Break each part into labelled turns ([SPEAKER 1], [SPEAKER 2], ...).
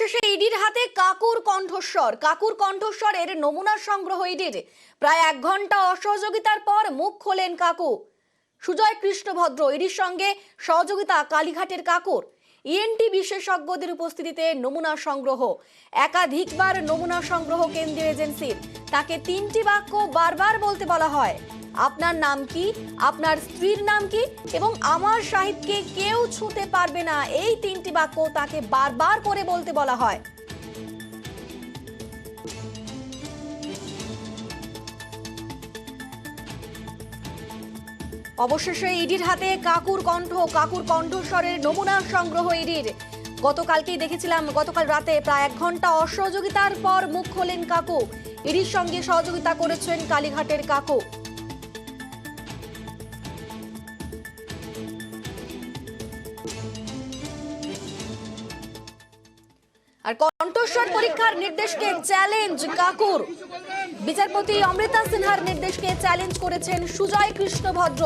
[SPEAKER 1] অবশেষে ইডির হাতে কাকুর কণ্ঠস্বরের নমুনা সংগ্রহ ইডির। প্রায় 1 ঘন্টা অসহযোগিতার পর মুখ খোলেন কাকু। সুজয় কৃষ্ণ ভদ্র ইডির সঙ্গে সহযোগিতা কালীঘাটের কাকুর। ইএনটি বিশেষজ্ঞদের উপস্থিতিতে নমুনা সংগ্রহ। একাধিকবার নমুনা সংগ্রহ কেন্দ্রীয় এজেন্সির। তাকে 3টি বাক্য বারবার বলতে বলা হয়। আপনার নাম কি, আপনার স্ত্রীর নাম কি এবং আমার সাহিবকে কেউ ছুঁতে পারবে না, এই 3টি বাক্য তাকে বারবার করে বলতে বলা হয়। অবশেষে ইডির হাতে কাকুর কণ্ঠস্বরের নমুনা সংগ্রহ ইডির। গতকালকেই দেখেছিলাম, গতকাল রাতে প্রায় 1 ঘন্টা অসহযোগিতার পর মুখ খোলেন কাকু। ইডির সঙ্গে সহযোগিতা করেছেন কালীঘাটের কাকু। আর কণ্ঠস্বর পরীক্ষার নির্দেশকে চ্যালেঞ্জ কাকুর। বিচারপতি অমৃতা সিনহার নির্দেশকে চ্যালেঞ্জ করেছেন সুজয় কৃষ্ণ ভদ্র।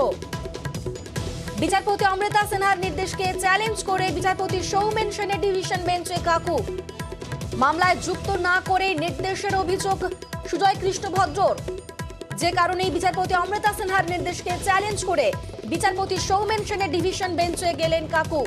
[SPEAKER 1] বিচারপতি অমৃতা সিনহার নির্দেশকে চ্যালেঞ্জ করে বিচারপতি সৌমেন সেনের ডিভিশন বেঞ্চে কাকু। মামলায় যুক্ত না করে নির্দেশের অভিযোগ সুজয় কৃষ্ণ ভদ্রর, যে কারণে বিচারপতি অমৃতা সিনহার নির্দেশকে চ্যালেঞ্জ করে বিচারপতি সৌমেন সেনের ডিভিশন বেঞ্চে গেলেন কাকু।